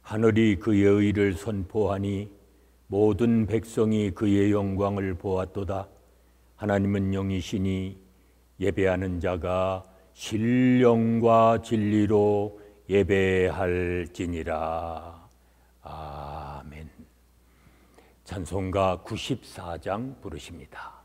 하늘이 그의 의를 선포하니 모든 백성이 그의 영광을 보았도다. 하나님은 영이시니 예배하는 자가 신령과 진리로 예배할지니라. 아멘. 찬송가 94장 부르십니다.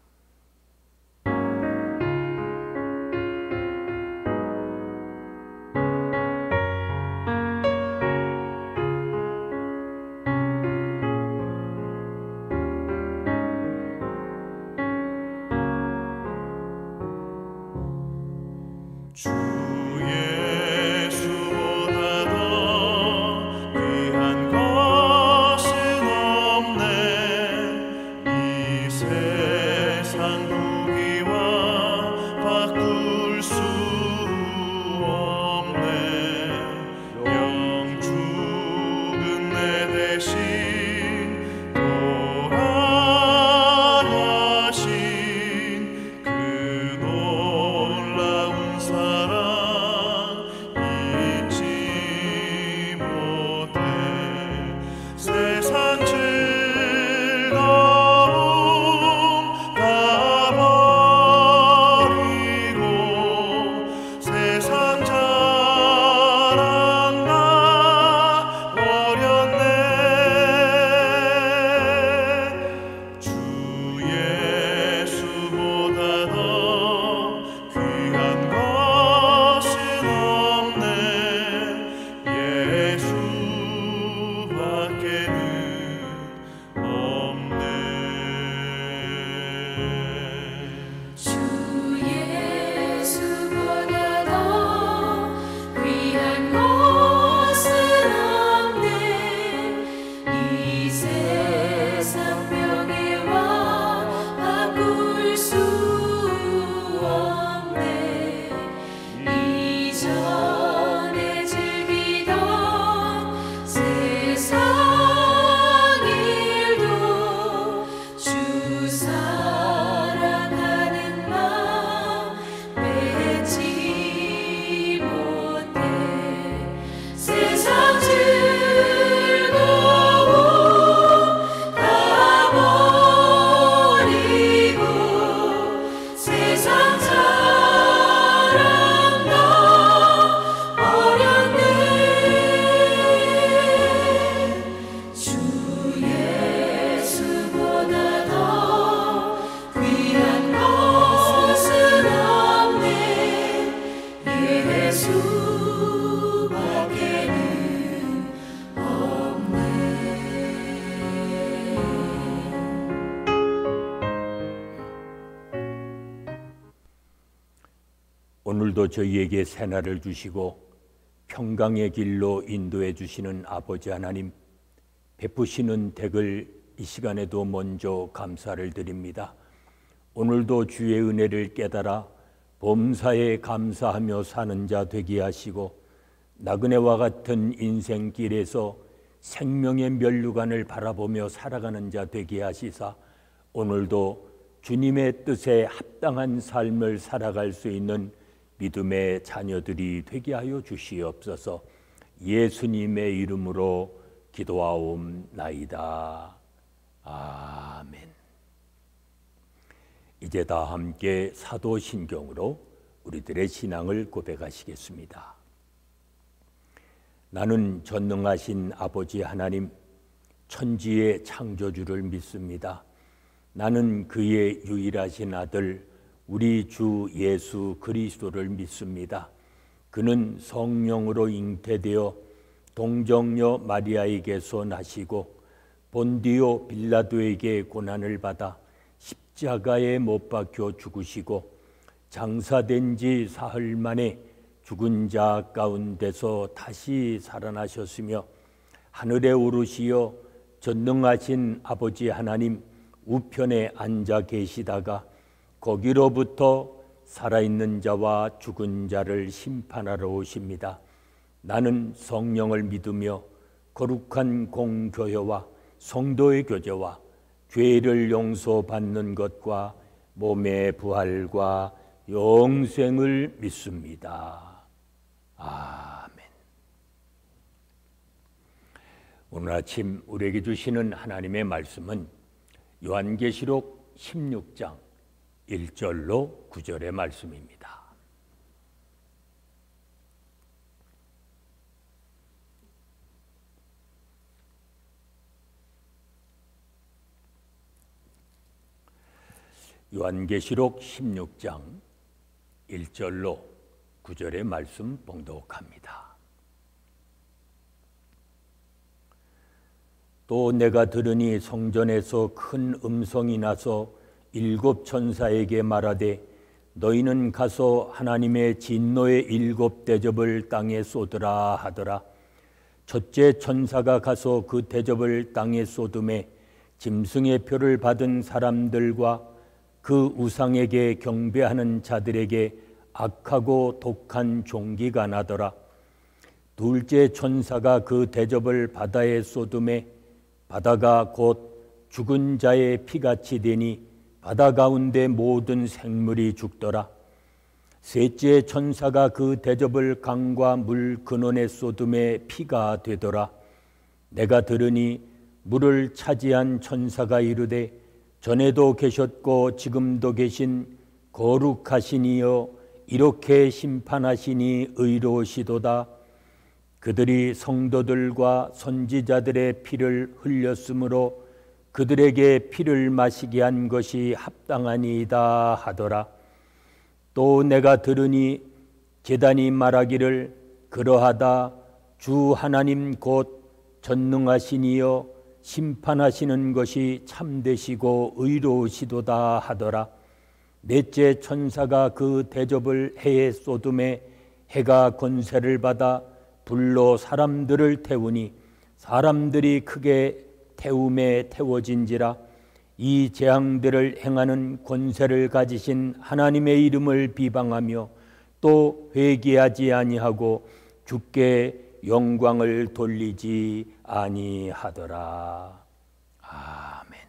오늘도 저희에게 새날을 주시고 평강의 길로 인도해 주시는 아버지 하나님, 베푸시는 덕을 이 시간에도 먼저 감사를 드립니다. 오늘도 주의 은혜를 깨달아 범사에 감사하며 사는 자 되게 하시고 나그네와 같은 인생길에서 생명의 면류관을 바라보며 살아가는 자 되게 하시사 오늘도 주님의 뜻에 합당한 삶을 살아갈 수 있는 믿음의 자녀들이 되게 하여 주시옵소서. 예수님의 이름으로 기도하옵나이다. 아멘. 이제 다 함께 사도신경으로 우리들의 신앙을 고백하시겠습니다. 나는 전능하신 아버지 하나님, 천지의 창조주를 믿습니다. 나는 그의 유일하신 아들 우리 주 예수 그리스도를 믿습니다. 그는 성령으로 잉태되어 동정녀 마리아에게서 나시고 본디오 빌라도에게 고난을 받아 십자가에 못 박혀 죽으시고 장사된 지 사흘 만에 죽은 자 가운데서 다시 살아나셨으며 하늘에 오르시어 전능하신 아버지 하나님 우편에 앉아 계시다가 거기로부터 살아있는 자와 죽은 자를 심판하러 오십니다. 나는 성령을 믿으며 거룩한 공교회와 성도의 교제와 죄를 용서받는 것과 몸의 부활과 영생을 믿습니다. 아멘. 오늘 아침 우리에게 주시는 하나님의 말씀은 요한계시록 16장 1절로 9절의 말씀입니다. 요한계시록 16장 1절로 9절의 말씀 봉독합니다. 또 내가 들으니 성전에서 큰 음성이 나서 7 천사에게 말하되 너희는 가서 하나님의 진노의 7 대접을 땅에 쏟으라 하더라. 첫째 천사가 가서 그 대접을 땅에 쏟음에 짐승의 표를 받은 사람들과 그 우상에게 경배하는 자들에게 악하고 독한 종기가 나더라. 둘째 천사가 그 대접을 바다에 쏟음에 바다가 곧 죽은 자의 피같이 되니 바다 가운데 모든 생물이 죽더라. 셋째 천사가 그 대접을 강과 물 근원에 쏟음에 피가 되더라. 내가 들으니 물을 차지한 천사가 이르되 전에도 계셨고 지금도 계신 거룩하신 이여 이렇게 심판하시니 의로우시도다. 그들이 성도들과 선지자들의 피를 흘렸으므로 그들에게 피를 마시게 한 것이 합당하니이다 하더라. 또 내가 들으니 제단이 말하기를 그러하다. 주 하나님 곧 전능하신 이여 심판하시는 것이 참되시고 의로우시도다 하더라. 넷째 천사가 그 대접을 해에 쏟음에 해가 권세를 받아 불로 사람들을 태우니 사람들이 크게 태움에 태워진지라. 이 재앙들을 행하는 권세를 가지신 하나님의 이름을 비방하며 또 회개하지 아니하고 주께 영광을 돌리지 아니하더라. 아멘.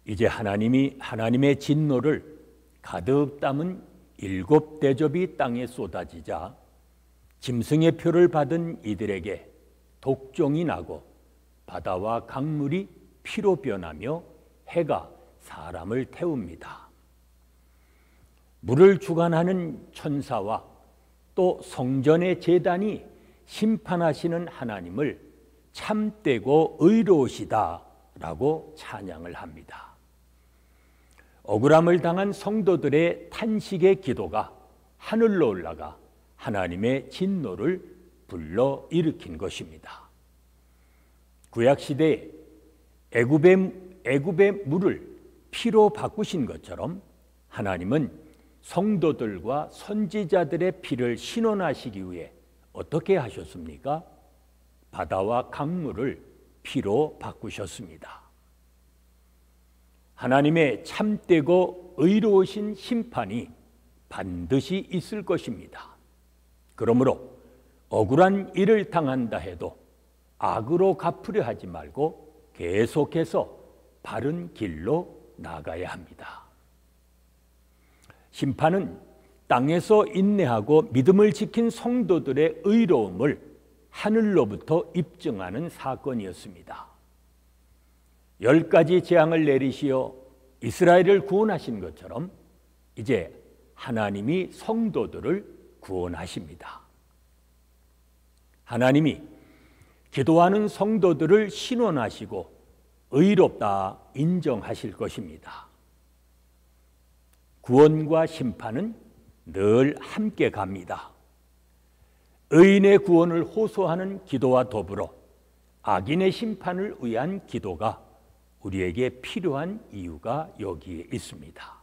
이제 하나님이 하나님의 진노를 가득 담은 7 대접이 땅에 쏟아지자 짐승의 표를 받은 이들에게 독종이 나고 바다와 강물이 피로 변하며 해가 사람을 태웁니다. 물을 주관하는 천사와 또 성전의 제단이 심판하시는 하나님을 참되고 의로우시다라고 찬양을 합니다. 억울함을 당한 성도들의 탄식의 기도가 하늘로 올라가 하나님의 진노를 불러일으킨 것입니다. 구약시대에 애굽의 물을 피로 바꾸신 것처럼 하나님은 성도들과 선지자들의 피를 신원하시기 위해 어떻게 하셨습니까? 바다와 강물을 피로 바꾸셨습니다. 하나님의 참되고 의로우신 심판이 반드시 있을 것입니다. 그러므로 억울한 일을 당한다 해도 악으로 갚으려 하지 말고 계속해서 바른 길로 나가야 합니다. 심판은 땅에서 인내하고 믿음을 지킨 성도들의 의로움을 하늘로부터 입증하는 사건이었습니다. 10가지 재앙을 내리시어 이스라엘을 구원하신 것처럼 이제 하나님이 성도들을 구원하십니다. 하나님이 기도하는 성도들을 신원하시고 의롭다 인정하실 것입니다. 구원과 심판은 늘 함께 갑니다. 의인의 구원을 호소하는 기도와 더불어 악인의 심판을 위한 기도가 우리에게 필요한 이유가 여기에 있습니다.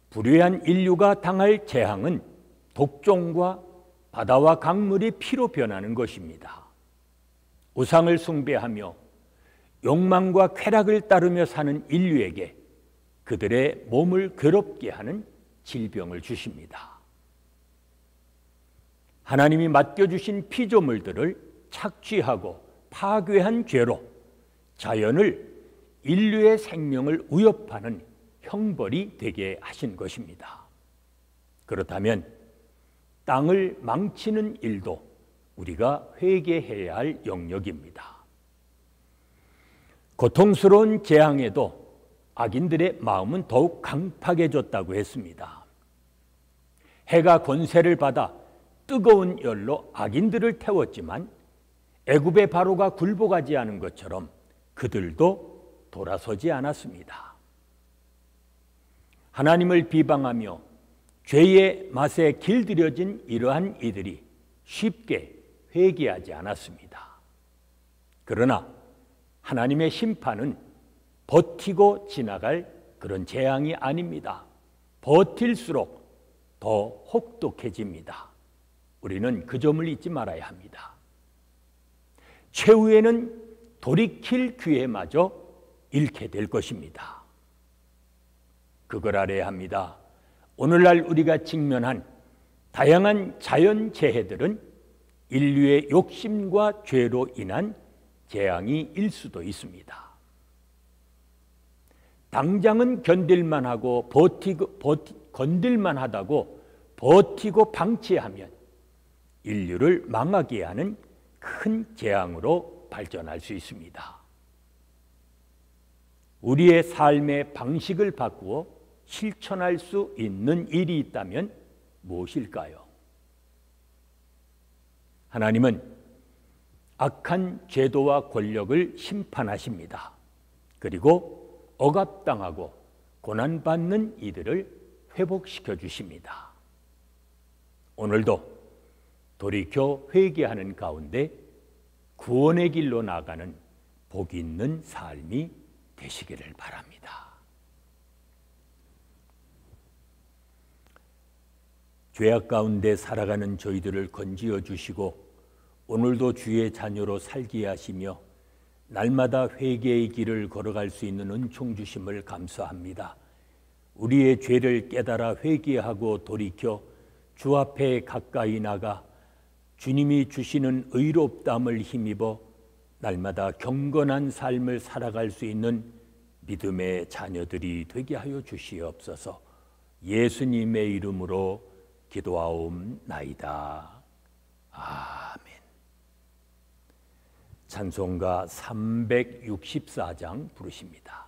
불의한 인류가 당할 재앙은 독종과 바다와 강물이 피로 변하는 것입니다. 우상을 숭배하며 욕망과 쾌락을 따르며 사는 인류에게 그들의 몸을 괴롭게 하는 질병을 주십니다. 하나님이 맡겨주신 피조물들을 착취하고 파괴한 죄로 자연을 인류의 생명을 위협하는 형벌이 되게 하신 것입니다. 그렇다면 땅을 망치는 일도 우리가 회개해야 할 영역입니다. 고통스러운 재앙에도 악인들의 마음은 더욱 강팍해졌다고 했습니다. 해가 권세를 받아 뜨거운 열로 악인들을 태웠지만 애굽의 바로가 굴복하지 않은 것처럼 그들도 돌아서지 않았습니다. 하나님을 비방하며 죄의 맛에 길들여진 이러한 이들이 쉽게 회개하지 않았습니다. 그러나 하나님의 심판은 버티고 지나갈 그런 재앙이 아닙니다. 버틸수록 더 혹독해집니다. 우리는 그 점을 잊지 말아야 합니다. 최후에는 돌이킬 기회마저 잃게 될 것입니다. 그걸 알아야 합니다. 오늘날 우리가 직면한 다양한 자연재해들은 인류의 욕심과 죄로 인한 재앙이 일 수도 있습니다. 당장은 견딜만 하고 건딜만 하다고 버티고 방치하면 인류를 망하게 하는 큰 재앙으로 발전할 수 있습니다. 우리의 삶의 방식을 바꾸어 실천할 수 있는 일이 있다면 무엇일까요? 하나님은 악한 제도와 권력을 심판하십니다. 그리고 억압당하고 고난받는 이들을 회복시켜 주십니다. 오늘도 돌이켜 회개하는 가운데 구원의 길로 나가는 복 있는 삶이 되시기를 바랍니다. 죄악 가운데 살아가는 저희들을 건지어 주시고 오늘도 주의 자녀로 살게 하시며 날마다 회개의 길을 걸어갈 수 있는 은총 주심을 감사합니다. 우리의 죄를 깨달아 회개하고 돌이켜 주 앞에 가까이 나가 주님이 주시는 의롭다함을 힘입어 날마다 경건한 삶을 살아갈 수 있는 믿음의 자녀들이 되게 하여 주시옵소서. 예수님의 이름으로 기도하옵나이다. 아멘. 찬송가 364장 부르십니다.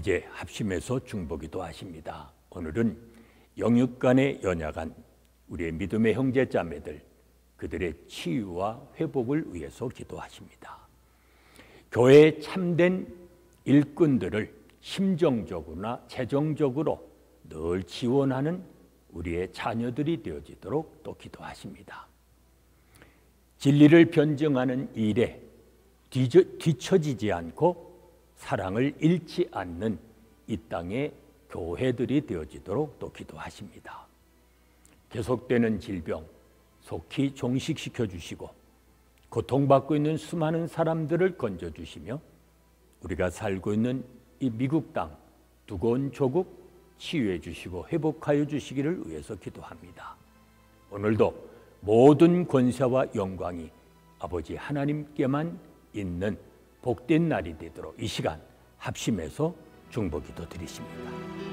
이제 합심해서 중보기도 하십니다. 오늘은 영육간에 연약한 우리의 믿음의 형제 자매들, 그들의 치유와 회복을 위해서 기도하십니다. 교회의 참된 일꾼들을 심정적으로나 재정적으로 늘 지원하는 우리의 자녀들이 되어지도록 또 기도하십니다. 진리를 변증하는 일에 뒤처지지 않고 사랑을 잃지 않는 이 땅의 교회들이 되어지도록 또 기도하십니다. 계속되는 질병 속히 종식시켜 주시고 고통받고 있는 수많은 사람들을 건져주시며 우리가 살고 있는 이 미국 땅 두꺼운 조국 치유해 주시고 회복하여 주시기를 위해서 기도합니다. 오늘도 모든 권세와 영광이 아버지 하나님께만 있는 복된 날이 되도록 이 시간 합심해서 중보기도 드리십니다.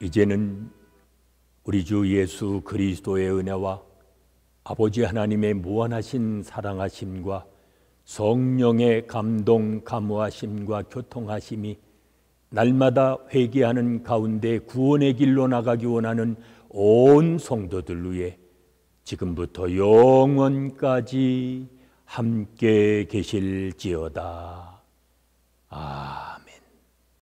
이제는 우리 주 예수 그리스도의 은혜와 아버지 하나님의 무한하신 사랑하심과 성령의 감동 감화하심과 교통하심이 날마다 회개하는 가운데 구원의 길로 나가기 원하는 온 성도들 위해 지금부터 영원까지 함께 계실지어다. 아멘.